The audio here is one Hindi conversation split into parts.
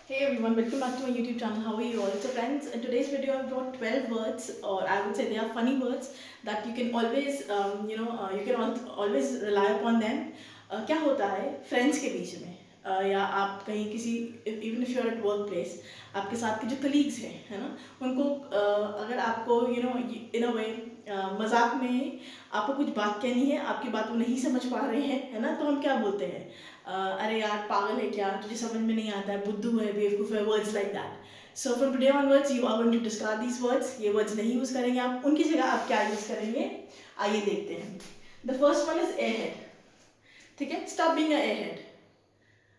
Hey everyone, welcome back to my YouTube channel. How are you all? So friends, in today's video I've brought 12 words, or I would say they are funny words that you can always, you can always rely upon them. क्या होता है फ्रेंड्स के बीच में, या आप कहीं किसी even if you are at work place, आपके साथ के जो कलीग्स हैं, है ना, उनको अगर आपको इन अ वे मजाक में आपको कुछ बात कहनी है, आपकी बात वो नहीं समझ पा रहे हैं, है ना, तो हम क्या बोलते हैं? अरे यार पागल है क्या, तुझे समझ में नहीं आता है, बुद्धू है, बेवकूफ़ है, words like that. So from today onwards you are going to discard these words. ये वर्ड्स नहीं यूज़ करेंगे आप, उनकी जगह आप क्या यूज़ करेंगे, आइए देखते हैं. The first one is airhead. ठीक है, stop being a airhead.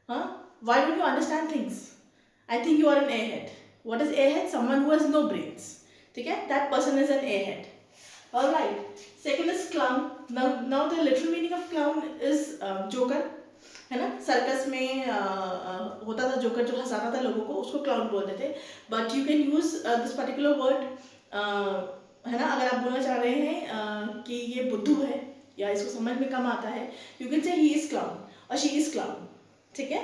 हाँ, why don't you understand things? I think you are an airhead. What is airhead? Someone who has no brains. ठीक है, that person is an airhead. Alright. Second is clown. Now the literal meaning of clown is joker, है ना. सर्कस में होता था जोकर जो हंसाता था लोगों को, उसको क्लाउन बोलते थे. But you can use this particular word, है ना, अगर आप बोलना चाह रहे हैं कि ये बुद्धू है या इसको समझ में कम आता है, you can say he is clown और शी इज क्लाउन. ठीक है,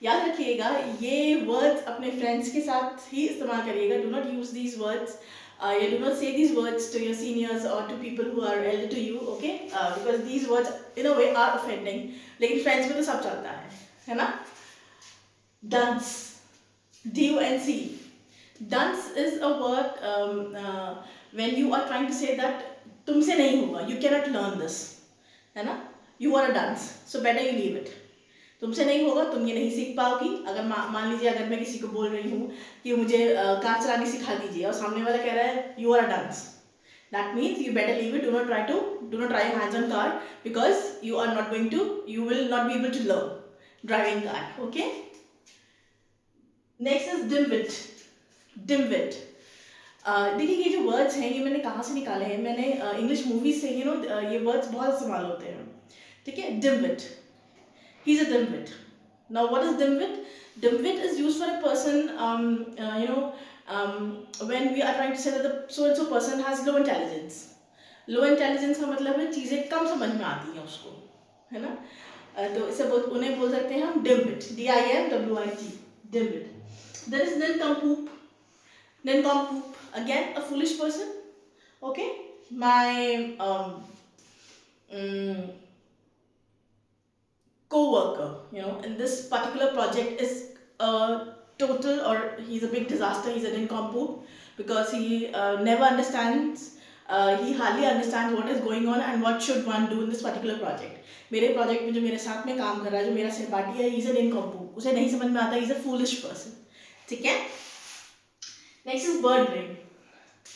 याद रखिएगा ये वर्ड्स अपने फ्रेंड्स के साथ ही इस्तेमाल करिएगा. Do not use these words. You do not say these words to your seniors or to people who are elder to you, okay? Because these words in a way are offending. लेकिन फ्रेंड्स में तो सब चलता है ना. Dunce, D-U-N-C. Dunce is a word when you are trying to say that तुमसे नहीं होगा, you cannot learn this, है ना. You are a dunce, so better you leave it. तुमसे नहीं होगा, तुम ये नहीं सीख पाओगी. अगर मान लीजिए अगर मैं किसी को बोल रही हूँ कि मुझे कार चलानी सिखा दीजिए और सामने वाला कह रहा है you are a dunce, that means you better leave it. Do not try hands on car because you are not going to, you will not be able to learn driving car. Okay, next is dimwit. Dimwit, देखिए ये जो वर्ड्स हैं ये मैंने कहाँ से निकाले हैं, मैंने इंग्लिश मूवीज से ये वर्ड्स बहुत इस्तेमाल होते हैं. ठीक है, डिमविट. He's a dimwit. Now, what is dimwit? Dimwit is used for a person, when we are trying to say that the so and so person has low intelligence. Low intelligence का मतलब है चीज़ें कम समझ में आती हैं उसको, है ना. तो इसे उन्हें बोल सकते हैं हम dimwit. D-I-M-W-I-T. Dimwit. There is nincompoop. Nincompoop, again a foolish person. Okay, my co-worker, in this particular project is a total, or he's a big disaster. He's a nincompoop because he never understands, he hardly understands what is going on and what should one do in this particular project. मेरे प्रोजेक्ट में जो मेरे साथ में काम कर रहा है, जो मेरा सहपाठी है, he's a nincompoop. उसे नहीं समझ में आता, he's a foolish person. ठीक है. Next is bird brain.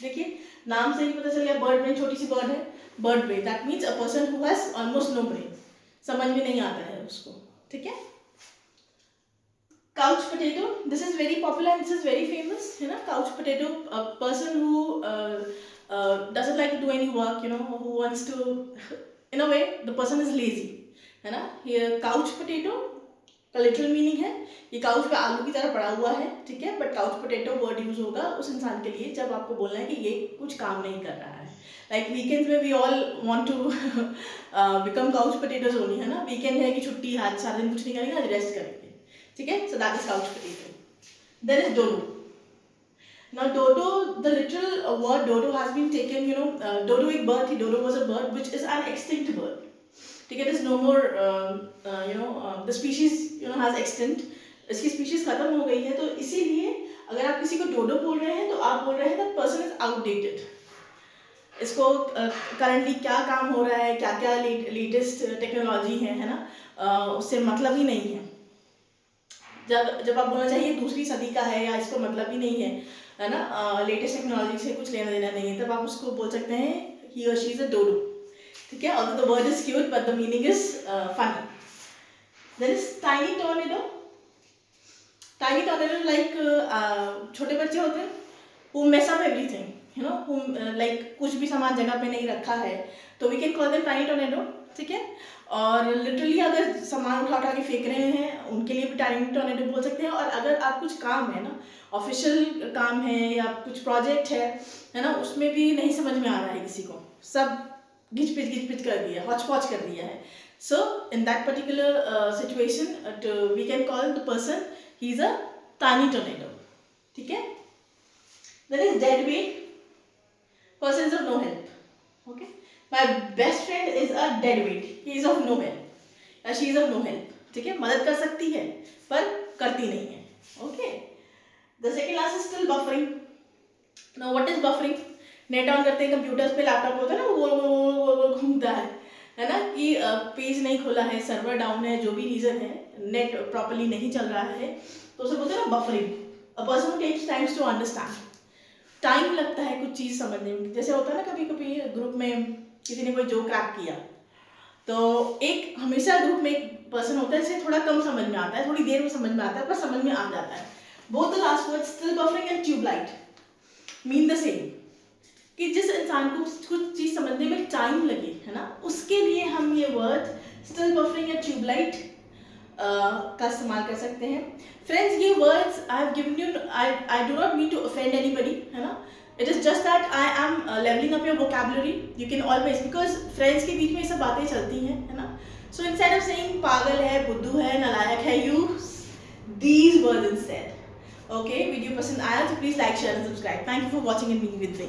देखिए नाम से ही पता चल गया, बर्ड ब्रेन छोटी सी बर्ड है. Bird brain, that means a person who has almost no brain, समझ में नहीं आता है उसको. ठीक है. Couch potato, this is very popular and this is very famous, है ना. Couch potato, a person who doesn't like to do any work, who wants to, in a way the person is lazy, है ना. हियर काउच पोटैटो का लिटरल मीनिंग है ये काउच पे आलू की तरह पड़ा हुआ है. ठीक है, but couch potato word use होगा उस इंसान के लिए जब आपको बोलना है कि ये कुछ काम नहीं कर रहा है. लाइक वीकेंड्स में we all want to become couch potatoes only, है ना. वीकेंड है कि छुट्टी है, आज सारा दिन कुछ नहीं करेंगे, आज रेस्ट करेंगे. ठीक है, so that is couch potato. Then is dodo. Now dodo, the literal word dodo has been taken, dodo एक bird थी, dodo was a bird which is an extinct bird. ठीक है, it is no more, the species has extinct. इसकी स्पीशीज खत्म हो गई है, तो इसीलिए अगर आप किसी को डोडो बोल रहे हैं तो आप बोल रहे हैं दैट पर्सन इज आउटडेटेड. इसको करंटली क्या काम हो रहा है, क्या क्या लेटेस्ट टेक्नोलॉजी है ना, उससे मतलब ही नहीं है. जब आप बोलना चाहिए दूसरी सदी का है या इसको मतलब ही नहीं है ना, लेटेस्ट टेक्नोलॉजी से कुछ लेना देना नहीं है, तब आप उसको बोल सकते हैं ही और शी इज अ डोडो. ठीक है, although the word is cute but the meaning is funny. There is tiny tornado. Tiny tornado like छोटे बच्चे होते हैं who mess up everything, who like कुछ भी सामान जगह पे नहीं रखा है, तो we can call them tiny tornado. ठीक है, और लिटरली अगर सामान उठा के फेंक रहे हैं उनके लिए भी टाइनी टॉर्नेडो बोल सकते हैं. और अगर आप कुछ काम है ना, ऑफिशियल काम है या कुछ प्रोजेक्ट है ना, उसमें भी नहीं समझ में आ रहा है किसी को, सब घिच पिच कर दिया, हौच पौच कर दिया है. So in that particular situation, we can call the person he is a tiny tornado, ठीक है. Then is dead weight, person of no help. Okay, my best friend is a dead weight, he is of no help या she is of no help. ठीक है, मदद कर सकती है पर करती नहीं है. Okay, the second last is still buffering. Now what is buffering? Net on करते हैं कंप्यूटर्स पे, लैपटॉप होता है ना, वो गोल घूमता है ना, कि पेज नहीं खोला है, सर्वर डाउन है, जो भी रीजन है, नेट प्रॉपर्ली नहीं चल रहा है, तो उसे बोलते हैं ना buffering. A person who takes times to understand. Time लगता है कुछ चीज़ समझने में. जैसे होता है ना, कभी कभी ग्रुप में किसी ने कोई जोक क्रैक किया, तो एक हमेशा ग्रुप में एक पर्सन होता है जिसे थोड़ा कम समझ में आता है, थोड़ी देर में समझ में आता है, पर समझ में आ जाता है. Both the last word still buffering and tubelight mean the same, कि जिस इंसान को कुछ चीज़ समझने में टाइम लगे, है ना, उसके लिए हम ये वर्ड स्टिल बफरिंग या ट्यूबलाइट का इस्तेमाल कर सकते हैं. फ्रेंड्स, ये words I have given you, I do not mean to offend anybody, है ना. It is just that I am levelling up your vocabulary. You can always, because friends के बीच में ये सब बातें चलती हैं, है ना. सो इंस्टेड ऑफ सेइंग पागल है, बुद्धू है, नालायक है, use these words instead. Okay, video पसंद आया तो please like, share and subscribe. Thank you for watching and being with me.